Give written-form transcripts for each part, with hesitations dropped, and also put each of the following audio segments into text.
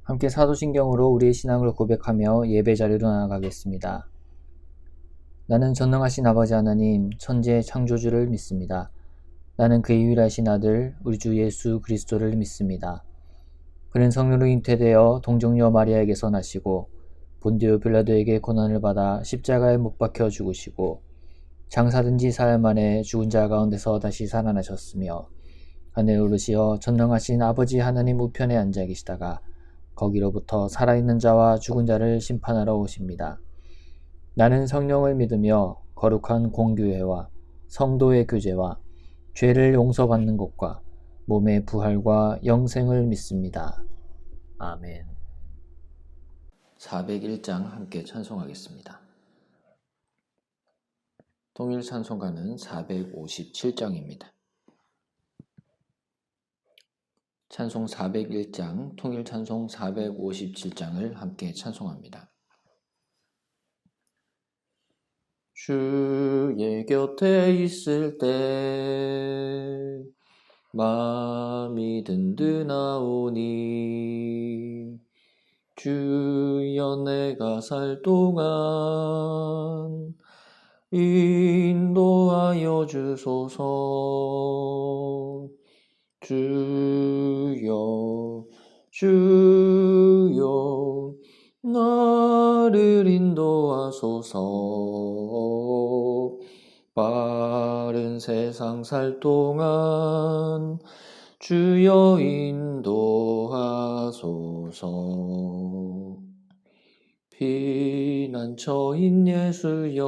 함께 사도신경으로 우리의 신앙을 고백하며 예배 자리로 나아가겠습니다. 나는 전능하신 아버지 하나님, 천지의 창조주를 믿습니다. 나는 그의 유일하신 아들, 우리 주 예수 그리스도를 믿습니다. 그는 성령으로 잉태되어 동정녀 마리아에게서 나시고 본디오 빌라도에게 고난을 받아 십자가에 못 박혀 죽으시고 장사된 지 사흘 만에 죽은 자 가운데서 다시 살아나셨으며 하늘 오르시어 전능하신 아버지 하나님 우편에 앉아 계시다가 거기로부터 살아있는 자와 죽은 자를 심판하러 오십니다. 나는 성령을 믿으며 거룩한 공교회와 성도의 교제와 죄를 용서받는 것과 몸의 부활과 영생을 믿습니다. 아멘. 401장 함께 찬송하겠습니다. 통일 찬송가는 457장입니다. 찬송 401장, 통일 찬송 457장을 함께 찬송합니다. 주의 곁에 있을 때 마음이 든든하오니 주여 내가 살 동안 인도하여 주소서. 주여 나를 인도하소서. 빠른 세상 살 동안 주여 인도하소서. 피난처인 예수여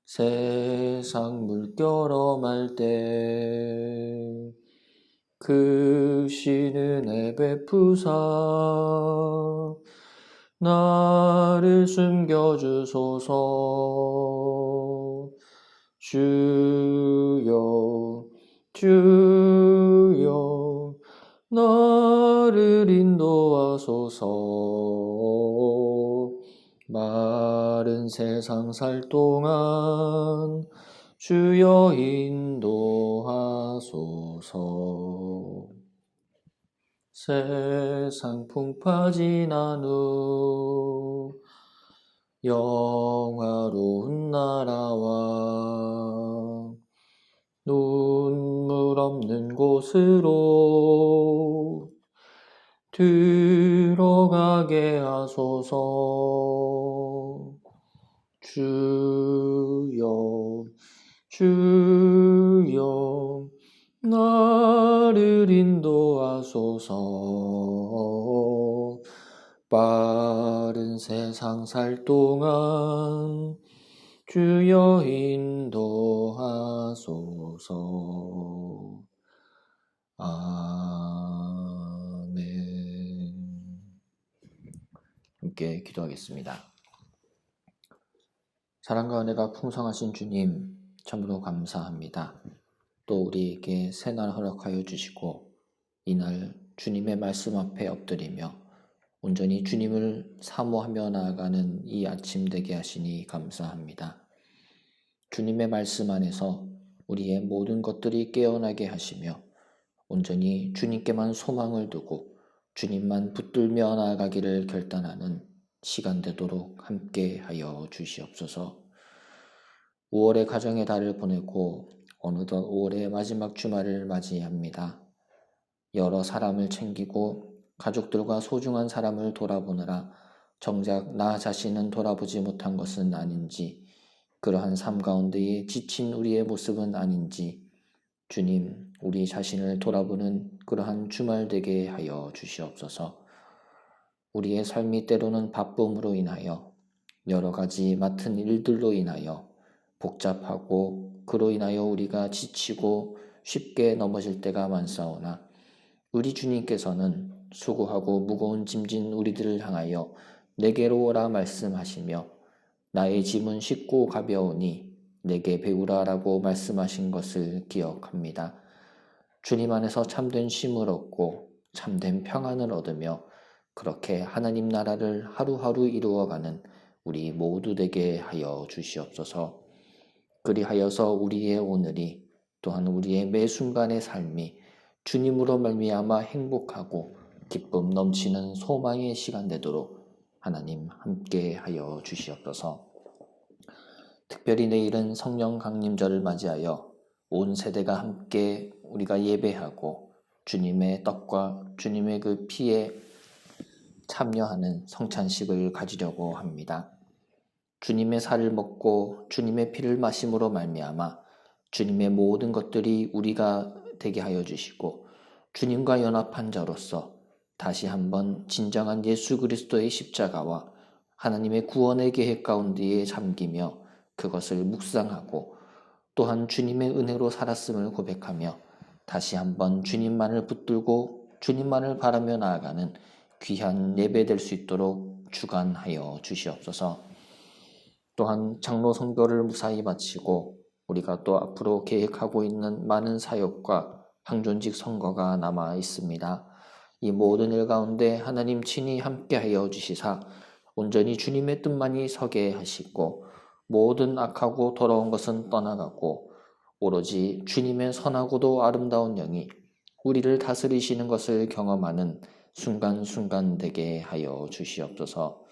세상 물결 엄할 때 크신 은혜 베푸사 나를 숨겨주소서. 주여 나를 인도하소서. 마른 세상 살 동안 주여 인도하소서. 세상 풍파 지난 후 영화로운 나라와 눈물 없는 곳으로 들어가게 하소서. 주여 나를 인도하소서. 빠른 세상 살 동안 주여 인도하소서. 아멘. 함께 기도하겠습니다. 사랑과 은혜가 풍성하신 주님, 참으로 감사합니다. 또 우리에게 새날 허락하여 주시고 이날 주님의 말씀 앞에 엎드리며 온전히 주님을 사모하며 나아가는 이 아침 되게 하시니 감사합니다. 주님의 말씀 안에서 우리의 모든 것들이 깨어나게 하시며 온전히 주님께만 소망을 두고 주님만 붙들며 나아가기를 결단하는 시간 되도록 함께 하여 주시옵소서. 5월의 가정의 달을 보내고 어느덧 5월의 마지막 주말을 맞이합니다. 여러 사람을 챙기고 가족들과 소중한 사람을 돌아보느라 정작 나 자신은 돌아보지 못한 것은 아닌지, 그러한 삶 가운데에 지친 우리의 모습은 아닌지 주님, 우리 자신을 돌아보는 그러한 주말 되게 하여 주시옵소서. 우리의 삶이 때로는 바쁨으로 인하여 여러 가지 맡은 일들로 인하여 복잡하고 그로 인하여 우리가 지치고 쉽게 넘어질 때가 많사오나 우리 주님께서는 수고하고 무거운 짐진 우리들을 향하여 내게로 오라 말씀하시며 나의 짐은 쉽고 가벼우니 내게 배우라 라고 말씀하신 것을 기억합니다. 주님 안에서 참된 쉼을 얻고 참된 평안을 얻으며 그렇게 하나님 나라를 하루하루 이루어가는 우리 모두 되게 하여 주시옵소서. 그리하여서 우리의 오늘이 또한 우리의 매 순간의 삶이 주님으로 말미암아 행복하고 기쁨 넘치는 소망의 시간 되도록 하나님 함께 하여 주시옵소서. 특별히 내일은 성령 강림절을 맞이하여 온 세대가 함께 우리가 예배하고 주님의 떡과 주님의 그 피에 참여하는 성찬식을 가지려고 합니다. 주님의 살을 먹고 주님의 피를 마심으로 말미암아 주님의 모든 것들이 우리가 되게 하여 주시고 주님과 연합한 자로서 다시 한번 진정한 예수 그리스도의 십자가와 하나님의 구원의 계획 가운데에 잠기며 그것을 묵상하고 또한 주님의 은혜로 살았음을 고백하며 다시 한번 주님만을 붙들고 주님만을 바라며 나아가는 귀한 예배될 수 있도록 주관하여 주시옵소서. 또한 장로 선교를 무사히 마치고 우리가 또 앞으로 계획하고 있는 많은 사역과 항존직 선거가 남아 있습니다. 이 모든 일 가운데 하나님 친히 함께하여 주시사 온전히 주님의 뜻만이 서게 하시고 모든 악하고 더러운 것은 떠나가고 오로지 주님의 선하고도 아름다운 영이 우리를 다스리시는 것을 경험하는 순간순간 되게 하여 주시옵소서.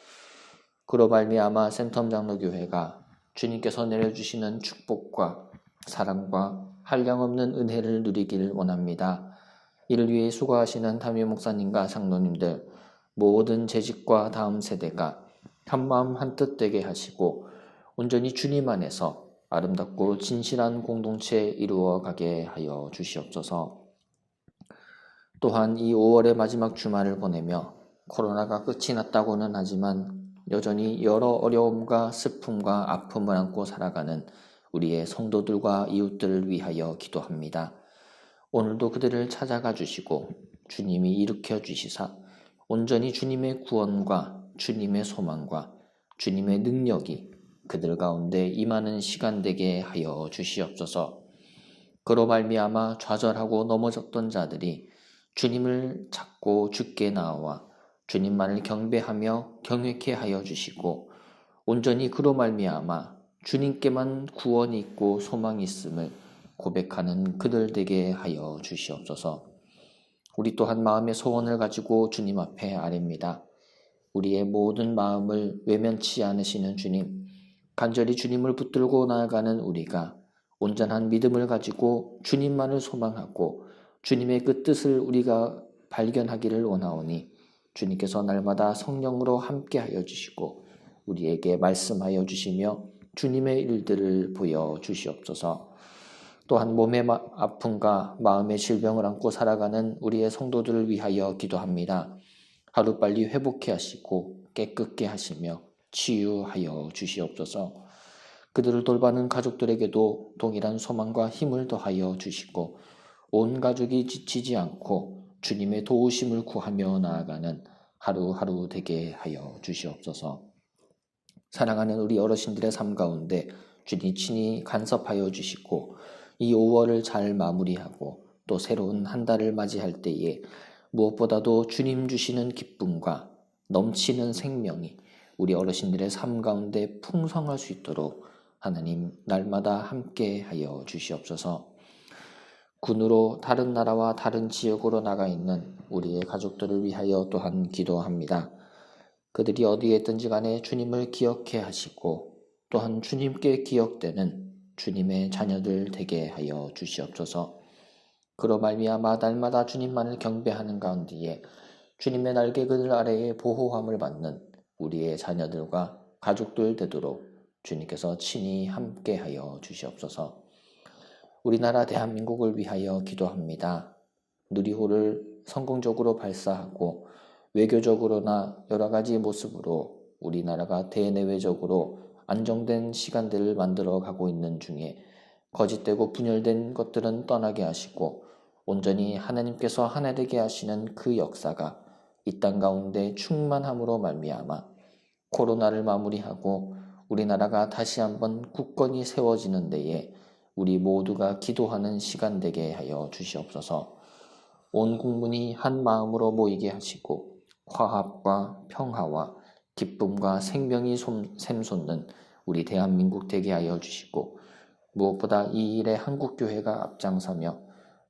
그로 말미암아 센텀 장로교회가 주님께서 내려주시는 축복과 사랑과 한량없는 은혜를 누리길 원합니다. 이를 위해 수고하시는 담임 목사님과 장로님들 모든 재직과 다음 세대가 한마음 한뜻 되게 하시고 온전히 주님 안에서 아름답고 진실한 공동체 이루어가게 하여 주시옵소서. 또한 이 5월의 마지막 주말을 보내며 코로나가 끝이 났다고는 하지만 여전히 여러 어려움과 슬픔과 아픔을 안고 살아가는 우리의 성도들과 이웃들을 위하여 기도합니다. 오늘도 그들을 찾아가 주시고 주님이 일으켜 주시사 온전히 주님의 구원과 주님의 소망과 주님의 능력이 그들 가운데 임하는 시간 되게 하여 주시옵소서. 그로 말미암아 좌절하고 넘어졌던 자들이 주님을 찾고 주께 나와 주님만을 경배하며 경외케 하여 주시고 온전히 그로 말미암아 주님께만 구원이 있고 소망이 있음을 고백하는 그들 되게 하여 주시옵소서. 우리 또한 마음의 소원을 가지고 주님 앞에 아뢰입니다. 우리의 모든 마음을 외면치 않으시는 주님, 간절히 주님을 붙들고 나아가는 우리가 온전한 믿음을 가지고 주님만을 소망하고 주님의 그 뜻을 우리가 발견하기를 원하오니 주님께서 날마다 성령으로 함께하여 주시고 우리에게 말씀하여 주시며 주님의 일들을 보여 주시옵소서. 또한 몸의 아픔과 마음의 질병을 안고 살아가는 우리의 성도들을 위하여 기도합니다. 하루빨리 회복해 하시고 깨끗게 하시며 치유하여 주시옵소서. 그들을 돌봐는 가족들에게도 동일한 소망과 힘을 더하여 주시고 온 가족이 지치지 않고 주님의 도우심을 구하며 나아가는 하루하루 되게 하여 주시옵소서. 사랑하는 우리 어르신들의 삶 가운데 주님 친히 간섭하여 주시고 이 5월을 잘 마무리하고 또 새로운 한 달을 맞이할 때에 무엇보다도 주님 주시는 기쁨과 넘치는 생명이 우리 어르신들의 삶 가운데 풍성할 수 있도록 하나님 날마다 함께 하여 주시옵소서. 군으로 다른 나라와 다른 지역으로 나가 있는 우리의 가족들을 위하여 또한 기도합니다. 그들이 어디에 있든지 간에 주님을 기억해 하시고 또한 주님께 기억되는 주님의 자녀들 되게 하여 주시옵소서. 그로 말미암아 날마다 주님만을 경배하는 가운데에 주님의 날개 그늘 아래에 보호함을 받는 우리의 자녀들과 가족들 되도록 주님께서 친히 함께하여 주시옵소서. 우리나라 대한민국을 위하여 기도합니다. 누리호를 성공적으로 발사하고 외교적으로나 여러 가지 모습으로 우리나라가 대내외적으로 안정된 시간들을 만들어 가고 있는 중에 거짓되고 분열된 것들은 떠나게 하시고 온전히 하나님께서 하나되게 하시는 그 역사가 이 땅 가운데 충만함으로 말미암아 코로나를 마무리하고 우리나라가 다시 한번 굳건히 세워지는 데에 우리 모두가 기도하는 시간 되게 하여 주시옵소서. 온 국민이 한 마음으로 모이게 하시고 화합과 평화와 기쁨과 생명이 샘솟는 우리 대한민국 되게 하여 주시고 무엇보다 이 일에 한국교회가 앞장서며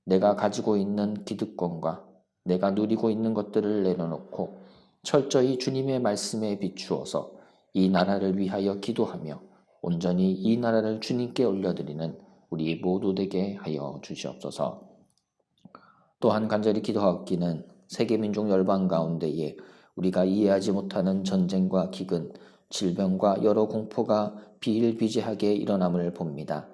내가 가지고 있는 기득권과 내가 누리고 있는 것들을 내려놓고 철저히 주님의 말씀에 비추어서 이 나라를 위하여 기도하며 온전히 이 나라를 주님께 올려드리는 우리 모두 되게 하여 주시옵소서. 또한 간절히 기도하기는 세계민족 열방 가운데에 우리가 이해하지 못하는 전쟁과 기근, 질병과 여러 공포가 비일비재하게 일어남을 봅니다.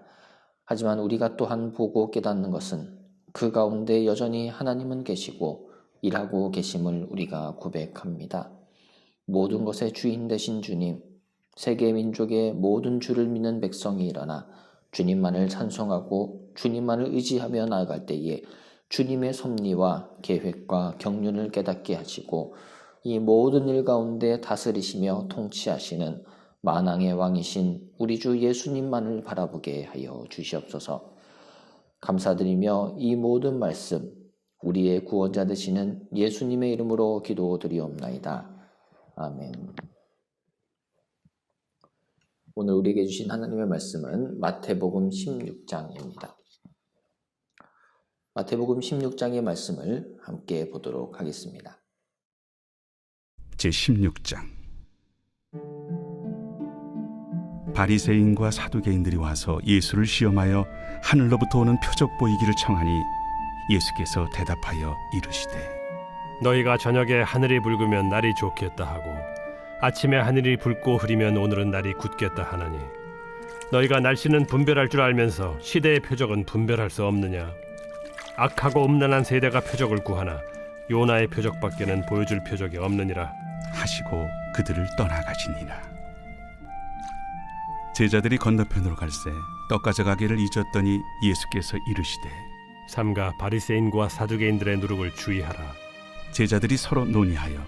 하지만 우리가 또한 보고 깨닫는 것은 그 가운데 여전히 하나님은 계시고 일하고 계심을 우리가 고백합니다. 모든 것의 주인 되신 주님, 세계 민족의 모든 주를 믿는 백성이 일어나 주님만을 찬송하고 주님만을 의지하며 나아갈 때에 주님의 섭리와 계획과 경륜을 깨닫게 하시고 이 모든 일 가운데 다스리시며 통치하시는 만왕의 왕이신 우리 주 예수님만을 바라보게 하여 주시옵소서. 감사드리며 이 모든 말씀 우리의 구원자 되시는 예수님의 이름으로 기도드리옵나이다. 아멘. 오늘 우리에게 주신 하나님의 말씀은 마태복음 16장입니다. 마태복음 16장의 말씀을 함께 보도록 하겠습니다. 제16장. 바리새인과 사두개인들이 와서 예수를 시험하여 하늘로부터 오는 표적 보이기를 청하니 예수께서 대답하여 이르시되 너희가 저녁에 하늘이 붉으면 날이 좋겠다 하고 아침에 하늘이 붉고 흐리면 오늘은 날이 굳겠다 하나니 너희가 날씨는 분별할 줄 알면서 시대의 표적은 분별할 수 없느냐? 악하고 음란한 세대가 표적을 구하나 요나의 표적밖에는 보여줄 표적이 없느니라 하시고 그들을 떠나가시니라. 제자들이 건너편으로 갈새 떡 가져가기를 잊었더니 예수께서 이르시되 삼가 바리새인과 사두개인들의 누룩을 주의하라. 제자들이 서로 논의하여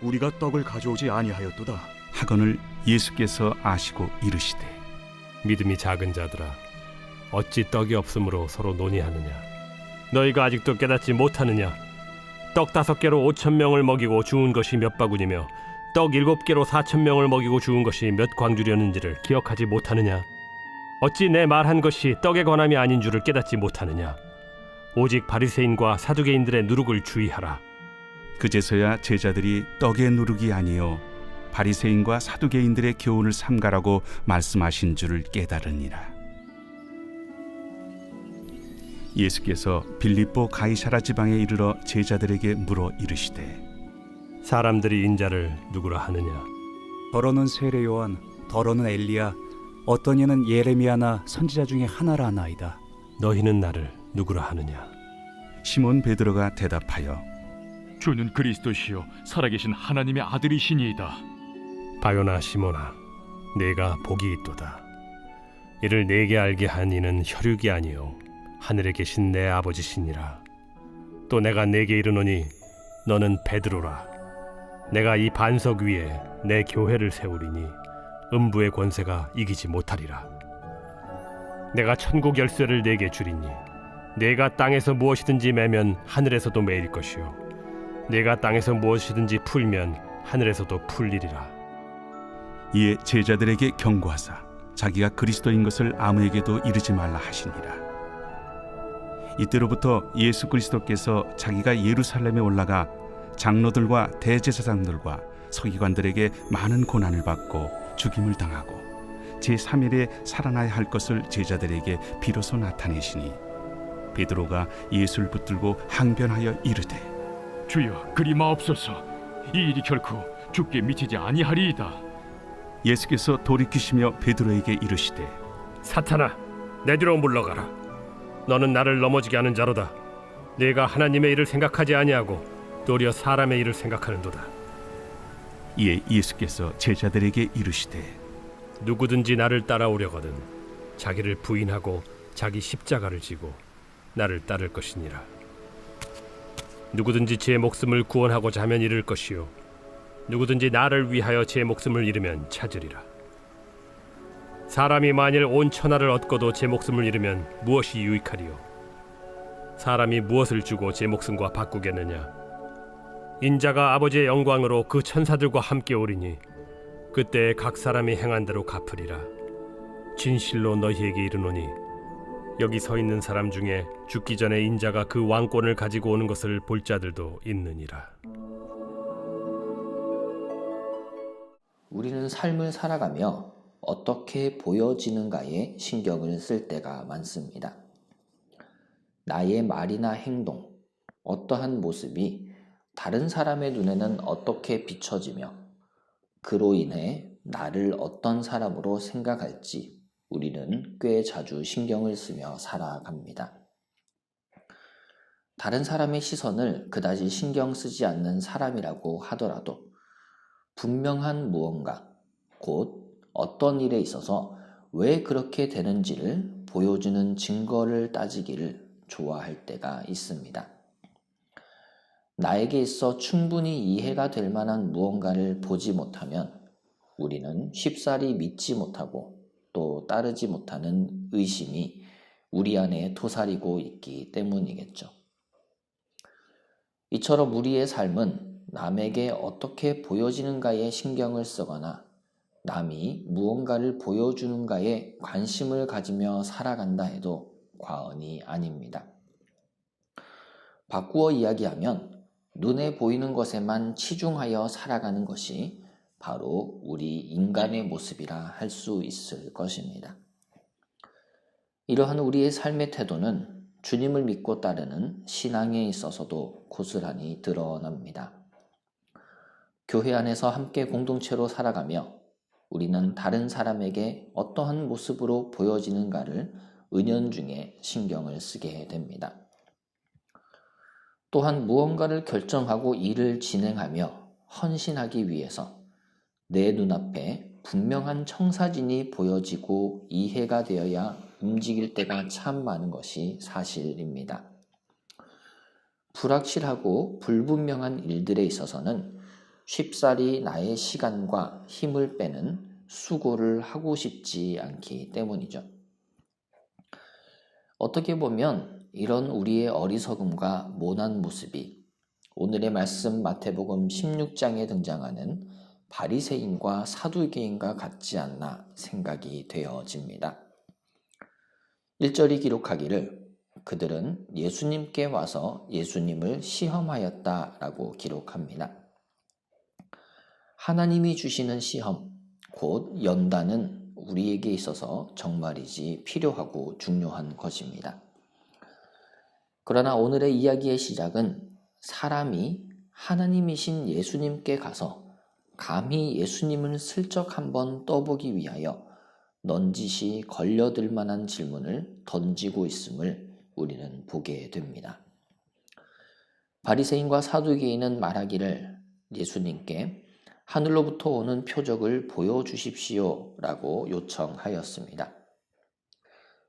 우리가 떡을 가져오지 아니하였도다 하거늘 예수께서 아시고 이르시되 믿음이 작은 자들아 어찌 떡이 없으므로 서로 논의하느냐? 너희가 아직도 깨닫지 못하느냐? 떡 5개로 5,000명을 먹이고 주운 것이 몇 바구니며 떡 7개로 4,000명을 먹이고 주운 것이 몇 광주렸는지를 기억하지 못하느냐? 어찌 내 말한 것이 떡의 권함이 아닌 줄을 깨닫지 못하느냐? 오직 바리새인과 사두개인들의 누룩을 주의하라. 그제서야 제자들이 떡의 누룩이 아니요 바리새인과 사두개인들의 교훈을 삼가라고 말씀하신 줄을 깨달으니라. 예수께서 빌립보 가이사라 지방에 이르러 제자들에게 물어 이르시되 사람들이 인자를 누구라 하느냐? 더러는 세례 요한, 더러는 엘리야, 어떤 이는 예레미야나 선지자 중에 하나라 하나이다. 너희는 나를 누구라 하느냐? 시몬 베드로가 대답하여 주는 그리스도시요 살아계신 하나님의 아들이시니이다. 바요나 시몬아, 내가 복이 있도다. 이를 내게 알게 한 이는 혈육이 아니요 하늘에 계신 내 아버지시니라. 또 내가 내게 이르노니 너는 베드로라. 내가 이 반석 위에 내 교회를 세우리니 음부의 권세가 이기지 못하리라. 내가 천국 열쇠를 내게 주리니 내가 땅에서 무엇이든지 매면 하늘에서도 매일 것이요 내가 땅에서 무엇이든지 풀면 하늘에서도 풀리리라. 이에 제자들에게 경고하사 자기가 그리스도인 것을 아무에게도 이르지 말라 하시니라. 이때로부터 예수 그리스도께서 자기가 예루살렘에 올라가 장로들과 대제사장들과 서기관들에게 많은 고난을 받고 죽임을 당하고 제3일에 살아나야 할 것을 제자들에게 비로소 나타내시니 베드로가 예수를 붙들고 항변하여 이르되 주여 그리 마옵소서. 이 일이 결코 주께 미치지 아니하리이다. 예수께서 돌이키시며 베드로에게 이르시되 사탄아, 내 뒤로 물러가라. 너는 나를 넘어지게 하는 자로다. 네가 하나님의 일을 생각하지 아니하고 도리어 사람의 일을 생각하는도다. 이에 예수께서 제자들에게 이르시되 누구든지 나를 따라오려거든 자기를 부인하고 자기 십자가를 지고 나를 따를 것이니라. 누구든지 제 목숨을 구원하고자 하면 잃을 것이요 누구든지 나를 위하여 제 목숨을 잃으면 찾으리라. 사람이 만일 온 천하를 얻고도 제 목숨을 잃으면 무엇이 유익하리요? 사람이 무엇을 주고 제 목숨과 바꾸겠느냐? 인자가 아버지의 영광으로 그 천사들과 함께 오리니 그때 각 사람이 행한 대로 갚으리라. 진실로 너희에게 이르노니 여기 서 있는 사람 중에 죽기 전에 인자가 그 왕권을 가지고 오는 것을 볼 자들도 있느니라. 우리는 삶을 살아가며 어떻게 보여지는가에 신경을 쓸 때가 많습니다. 나의 말이나 행동, 어떠한 모습이 다른 사람의 눈에는 어떻게 비춰지며 그로 인해 나를 어떤 사람으로 생각할지 우리는 꽤 자주 신경을 쓰며 살아갑니다. 다른 사람의 시선을 그다지 신경 쓰지 않는 사람이라고 하더라도 분명한 무언가, 곧 어떤 일에 있어서 왜 그렇게 되는지를 보여주는 증거를 따지기를 좋아할 때가 있습니다. 나에게 있어 충분히 이해가 될 만한 무언가를 보지 못하면 우리는 쉽사리 믿지 못하고 또 따르지 못하는 의심이 우리 안에 도사리고 있기 때문이겠죠. 이처럼 우리의 삶은 남에게 어떻게 보여지는가에 신경을 쓰거나 남이 무언가를 보여주는가에 관심을 가지며 살아간다 해도 과언이 아닙니다. 바꾸어 이야기하면 눈에 보이는 것에만 치중하여 살아가는 것이 바로 우리 인간의 모습이라 할 수 있을 것입니다. 이러한 우리의 삶의 태도는 주님을 믿고 따르는 신앙에 있어서도 고스란히 드러납니다. 교회 안에서 함께 공동체로 살아가며 우리는 다른 사람에게 어떠한 모습으로 보여지는가를 은연중에 신경을 쓰게 됩니다. 또한 무언가를 결정하고 일을 진행하며 헌신하기 위해서 내 눈앞에 분명한 청사진이 보여지고 이해가 되어야 움직일 때가 참 많은 것이 사실입니다. 불확실하고 불분명한 일들에 있어서는 쉽사리 나의 시간과 힘을 빼는 수고를 하고 싶지 않기 때문이죠. 어떻게 보면 이런 우리의 어리석음과 모난 모습이 오늘의 말씀 마태복음 16장에 등장하는 바리새인과 사두개인과 같지 않나 생각이 되어집니다. 1절이 기록하기를 그들은 예수님께 와서 예수님을 시험하였다라고 기록합니다. 하나님이 주시는 시험, 곧 연단은 우리에게 있어서 정말이지 필요하고 중요한 것입니다. 그러나 오늘의 이야기의 시작은 사람이 하나님이신 예수님께 가서 감히 예수님을 슬쩍 한번 떠보기 위하여 넌지시 걸려들 만한 질문을 던지고 있음을 우리는 보게 됩니다. 바리새인과 사두개인은 말하기를 예수님께 하늘로부터 오는 표적을 보여주십시오 라고 요청하였습니다.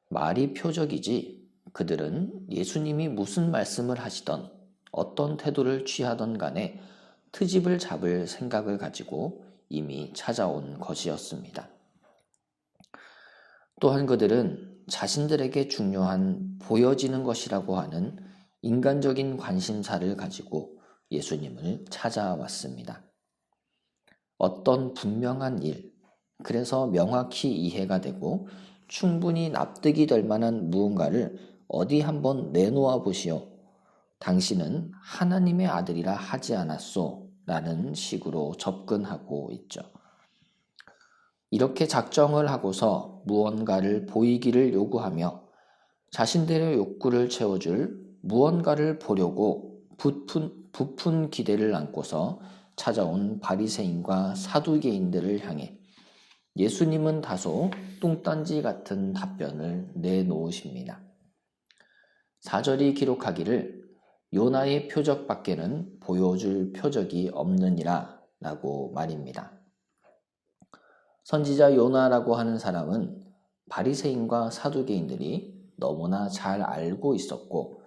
말이 표적이지 그들은 예수님이 무슨 말씀을 하시던 어떤 태도를 취하던 간에 트집을 잡을 생각을 가지고 이미 찾아온 것이었습니다. 또한 그들은 자신들에게 중요한 보여지는 것이라고 하는 인간적인 관심사를 가지고 예수님을 찾아왔습니다. 어떤 분명한 일, 그래서 명확히 이해가 되고 충분히 납득이 될 만한 무언가를 어디 한번 내놓아 보시오. 당신은 하나님의 아들이라 하지 않았소? 라는 식으로 접근하고 있죠. 이렇게 작정을 하고서 무언가를 보이기를 요구하며 자신들의 욕구를 채워줄 무언가를 보려고 부푼 기대를 안고서 찾아온 바리새인과 사두개인들을 향해 예수님은 다소 뚱딴지 같은 답변을 내놓으십니다. 4절이 기록하기를 요나의 표적밖에는 보여줄 표적이 없느니라 라고 말입니다. 선지자 요나라고 하는 사람은 바리새인과 사두개인들이 너무나 잘 알고 있었고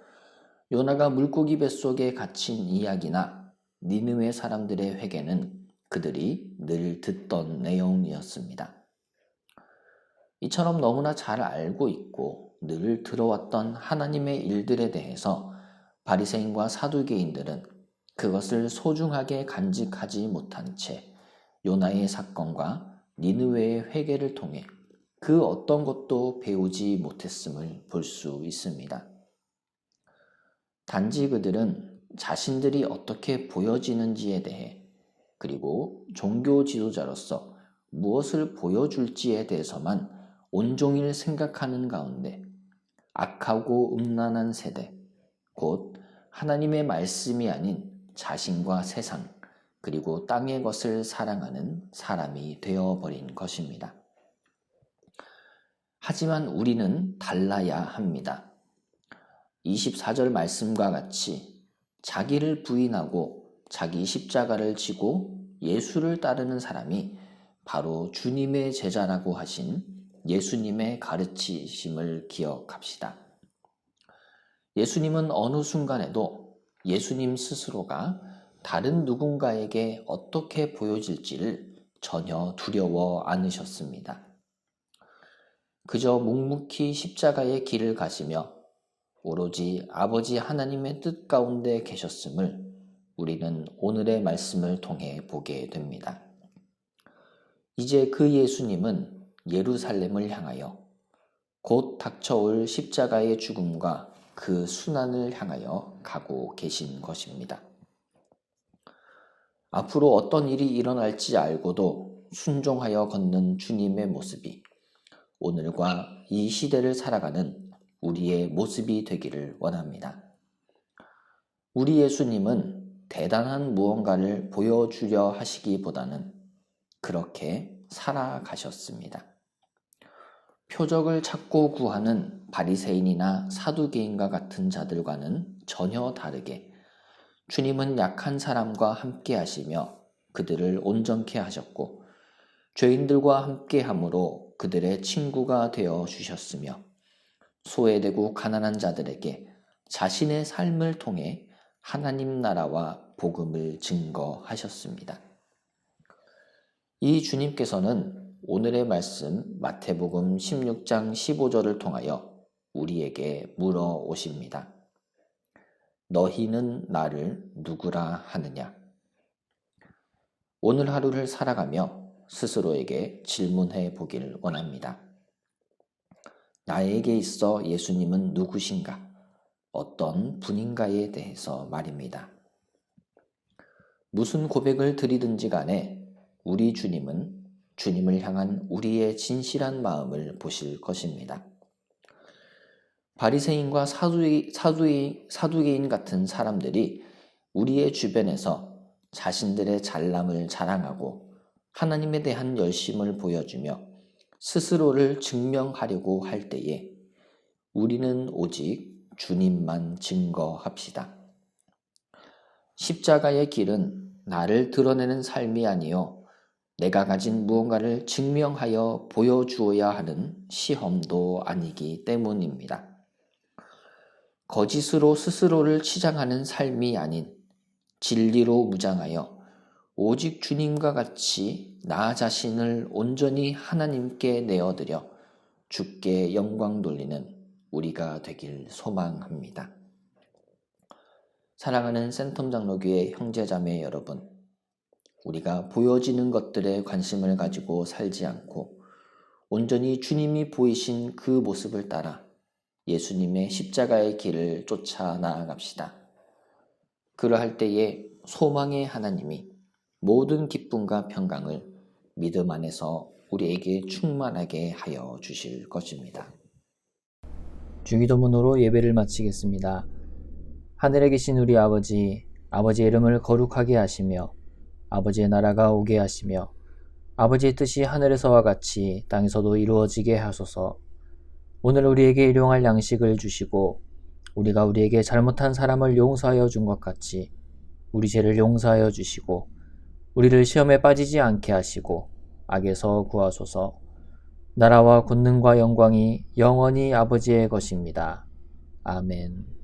요나가 물고기 뱃속에 갇힌 이야기나 니느웨 사람들의 회개는 그들이 늘 듣던 내용이었습니다. 이처럼 너무나 잘 알고 있고 늘 들어왔던 하나님의 일들에 대해서 바리새인과 사두개인들은 그것을 소중하게 간직하지 못한 채 요나의 사건과 니느웨의 회개를 통해 그 어떤 것도 배우지 못했음을 볼 수 있습니다. 단지 그들은 자신들이 어떻게 보여지는지에 대해 그리고 종교 지도자로서 무엇을 보여줄지에 대해서만 온종일 생각하는 가운데 악하고 음란한 세대, 곧 하나님의 말씀이 아닌 자신과 세상, 그리고 땅의 것을 사랑하는 사람이 되어버린 것입니다. 하지만 우리는 달라야 합니다. 24절 말씀과 같이 자기를 부인하고 자기 십자가를 지고 예수를 따르는 사람이 바로 주님의 제자라고 하신 예수님의 가르치심을 기억합시다. 예수님은 어느 순간에도 예수님 스스로가 다른 누군가에게 어떻게 보여질지를 전혀 두려워 않으셨습니다. 그저 묵묵히 십자가의 길을 가시며 오로지 아버지 하나님의 뜻 가운데 계셨음을 우리는 오늘의 말씀을 통해 보게 됩니다. 이제 그 예수님은 예루살렘을 향하여 곧 닥쳐올 십자가의 죽음과 그 순환을 향하여 가고 계신 것입니다. 앞으로 어떤 일이 일어날지 알고도 순종하여 걷는 주님의 모습이 오늘과 이 시대를 살아가는 우리의 모습이 되기를 원합니다. 우리 예수님은 대단한 무언가를 보여주려 하시기보다는 그렇게 살아가셨습니다. 표적을 찾고 구하는 바리새인이나 사두개인과 같은 자들과는 전혀 다르게 주님은 약한 사람과 함께 하시며 그들을 온전케 하셨고 죄인들과 함께 함으로 그들의 친구가 되어 주셨으며 소외되고 가난한 자들에게 자신의 삶을 통해 하나님 나라와 복음을 증거하셨습니다. 이 주님께서는 오늘의 말씀 마태복음 16장 15절을 통하여 우리에게 물어오십니다. 너희는 나를 누구라 하느냐? 오늘 하루를 살아가며 스스로에게 질문해 보기를 원합니다. 나에게 있어 예수님은 누구신가? 어떤 분인가에 대해서 말입니다. 무슨 고백을 드리든지 간에 우리 주님은 주님을 향한 우리의 진실한 마음을 보실 것입니다. 바리새인과 사두개인 같은 사람들이 우리의 주변에서 자신들의 잘남을 자랑하고 하나님에 대한 열심을 보여주며 스스로를 증명하려고 할 때에 우리는 오직 주님만 증거합시다. 십자가의 길은 나를 드러내는 삶이 아니요 내가 가진 무언가를 증명하여 보여주어야 하는 시험도 아니기 때문입니다. 거짓으로 스스로를 치장하는 삶이 아닌 진리로 무장하여 오직 주님과 같이 나 자신을 온전히 하나님께 내어드려 주께 영광 돌리는 우리가 되길 소망합니다. 사랑하는 센텀 장로교회 형제자매 여러분, 우리가 보여지는 것들에 관심을 가지고 살지 않고 온전히 주님이 보이신 그 모습을 따라 예수님의 십자가의 길을 쫓아 나아갑시다. 그러할 때에 소망의 하나님이 모든 기쁨과 평강을 믿음 안에서 우리에게 충만하게 하여 주실 것입니다. 주기도문으로 예배를 마치겠습니다. 하늘에 계신 우리 아버지, 아버지의 이름을 거룩하게 하시며 아버지의 나라가 오게 하시며 아버지의 뜻이 하늘에서와 같이 땅에서도 이루어지게 하소서. 오늘 우리에게 일용할 양식을 주시고 우리가 우리에게 잘못한 사람을 용서하여 준 것 같이 우리 죄를 용서하여 주시고 우리를 시험에 빠지지 않게 하시고 악에서 구하소서. 나라와 권능과 영광이 영원히 아버지의 것입니다. 아멘.